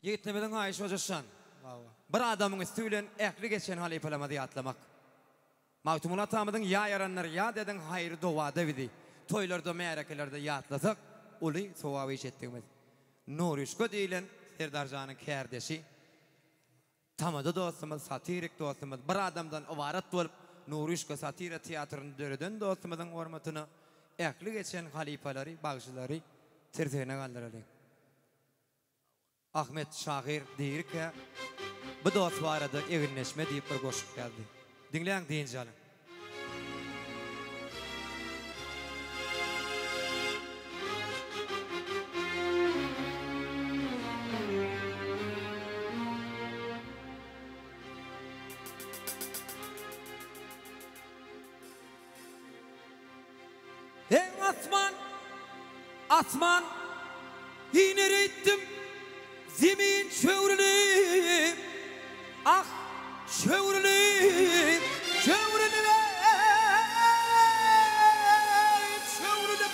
Yigitlemeden Ayş Hocaşan. Bir adamın üstüyle ehli geçen halifalama diye atlamak. Mağtumun atamıdın ya yaranlar ya dedin hayır duvada vidi. Toylarda merekelerde ya atlasak. Uli sovavı iş ettiğimiz. Nurişko deyilen Serdarcan'ın kerdesi. Tamadı dostumuz, satirik dostumuz. Bir adamdan avarat olup Nurişko satira tiyatrının dörüden dostumuzun hormatını ehli geçen halifaları, bağışçıları tertihine kaldıralım. Ahmet Şahir deyir ki bu dost var adı evinleşme deyip bir koşup geldi. Dinleyen deyince alın. Hey asman, asman, yine ettim. Zemin çövrülü, ah çövrülü, çövrülü, çövrülü.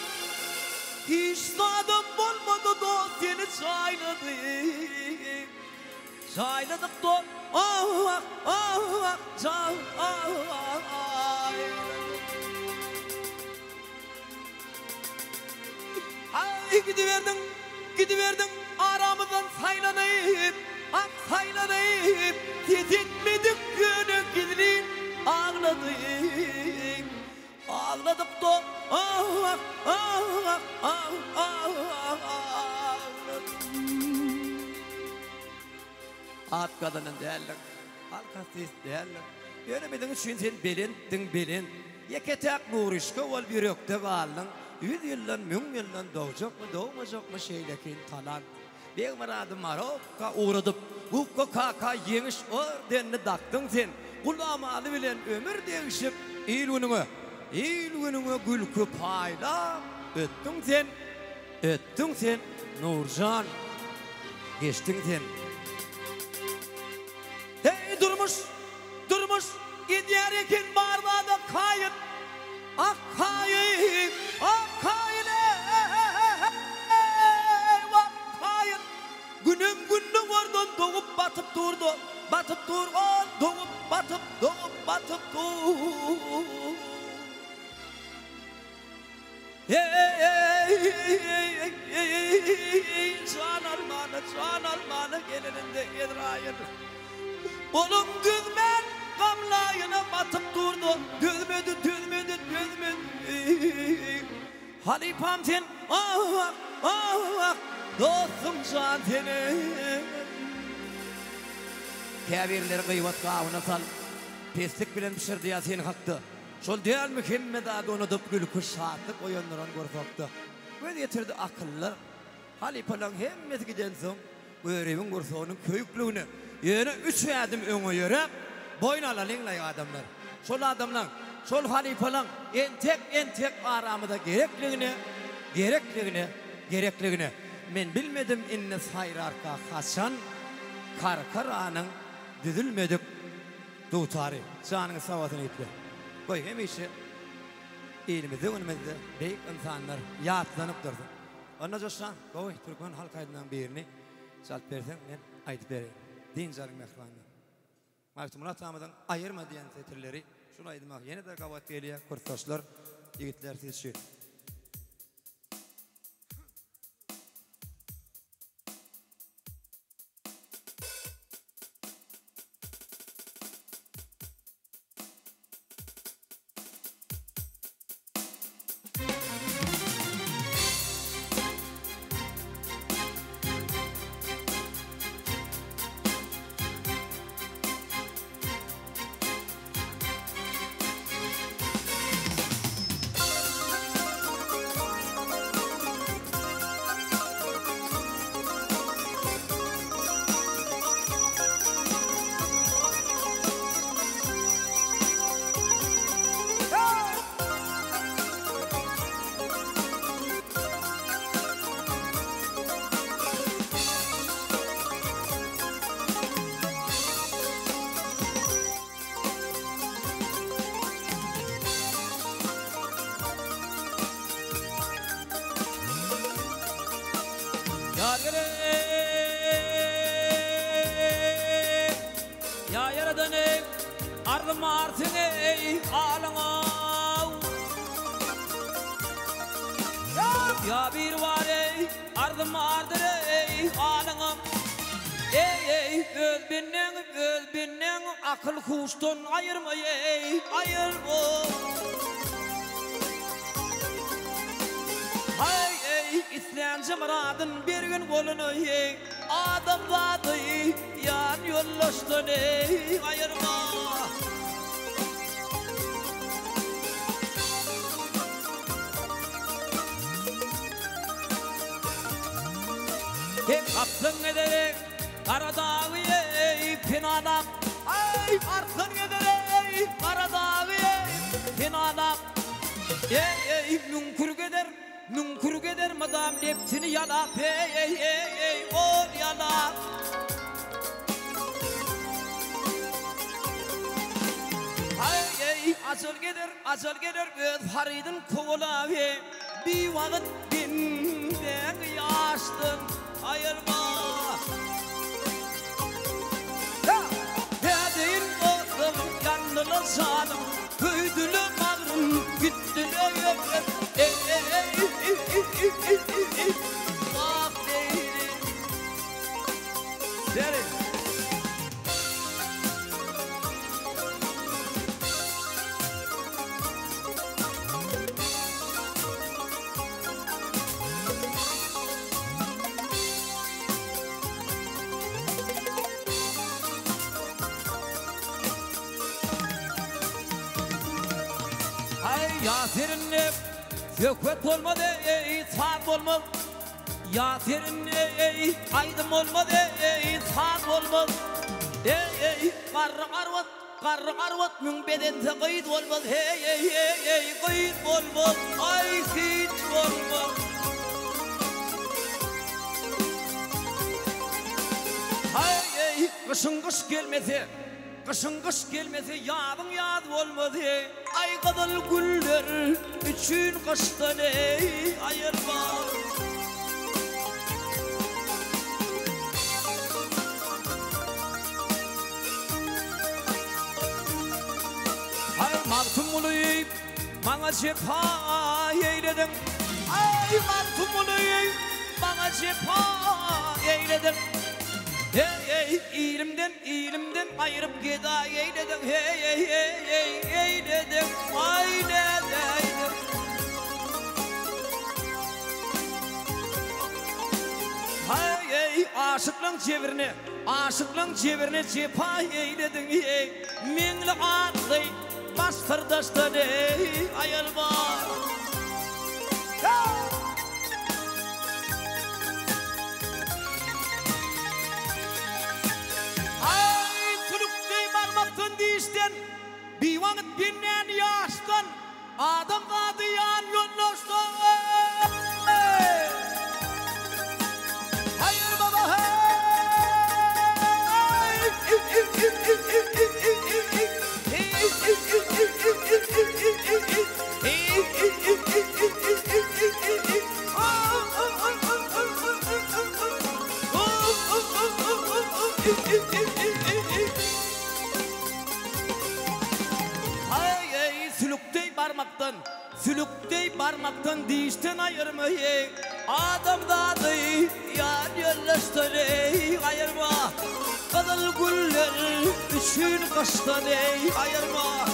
Hiç adam olmadı da seni çayladık. Çayladık da ah ah ah Ay gidiverdin aramızdan saylanayıp, ah saylanayıp, tititmedik günü gidilip ağladık, ağladık da ah ah ah ah ağladık. At kadının değerler, halkasız değerler. Yönemedin için sen belin, yeketek Nurişko ol bir yokta kaldın. 100 yıldan, 1000 yıldan doğacak mı, doğmayacak mı şeylekin talan. Bir maradım var, hopka uğradıp, hukka kaka yeniş ordenini taktın sen. Kulamalı bilen ömür değişip, il gününe gülkü payla, öttün sen, Nurcan, geçtin sen. Hey durmuş, gidiyor ekin bardağı kayıp, ah kayıp, ah kayıp, ah kayıp. Günüm oradan doğup batıp durdu, doğup batıp dur. Can almanı gelininde yedirayın. Onun düzmen kamlayına batıp durdu, düzmedi. Halifam sen, ah, dostum can seni. Kebirleri kıyvat kavuna sal, peslik bilen pişirdi ya sen haktı. Şol değil Muhammed adı onu dıp gülkü şaatlık oyunların gorfakta. Böyle getirdi akıllar. Halifalan hemmeti giden son, görevin gorsoğunun köyüklüğünü. Yine 3 adım öne yürüp, boyun alalınla adamlar. Şol adamlar, şol halifalan en tek aramıda gerekliğine. Men bilmedim inne sayr arka hasan, karkaranın düdülmedik tutarı. Canın savatını itle. Koy hem işi, ilimizde önümüzde büyük insanlar yatlanıp durdu. Ondan coşan, koy Türkmen halk aydından birini çalıp versen, ben ayıp vereyim. Din canın mehvanı. Mağtumun atamadan ayırma diyen setirleri, şunu ayırmak yeni de kavat geliyor, kurtaşlar, yigitler sizşir. ardım artın ey alına. Ya bir var ey ardım ardır ey alına. Ey öz binnen akıl kuştan ayırma ey ayırma. Hay ey İslamcı muradın bir gün kolunu ey adamladı yan yollaştın ey ayırma. Hep aklın ederek Karadağı ey pinanam. Ay aklın ederek Karadağı ey pinanam. Ey münkur gider madam leptini yalap ey ol yalap. Ay acıl gider öz haridin kovala ve bir vakit binden yaştın ayırma. Nedeyin oldum yanlılı sanım büyüdülü mağrım gittülü bak değilim derim. Yasir'in sökvet olmadı ey saat olmaz. Yasir'in aydım olmadı ey saat olmaz. Ey karı arvat mün bedente kayıt olmaz. Hey kayıt olmaz. Ay hiç olmaz. Hay kışın kış gelmesi. Kışın kış gelmesi yağın yağ olmadı. Ay kadar güller için kıştan ey ayırma. Ay martumunu yiyip bana cefa eyledin. Ay martumunu yiyip bana cefa eyledin. Hey ilimden ayırıp geda eyledim. Hey eyledim. Ay nedeydim. Hey aşıklığın çevirine cefa eyledin. Hey minli ağzı bastırdaştan ey ayırma. Bir vakit binnen yaştan adam adı yan yollaştan. Hayır baba sülüktey parmaktan dişten ayırma ey. Adam dadı yan yollaştan ey ayırma. Kadal güller üçün kaştan ey ayırma.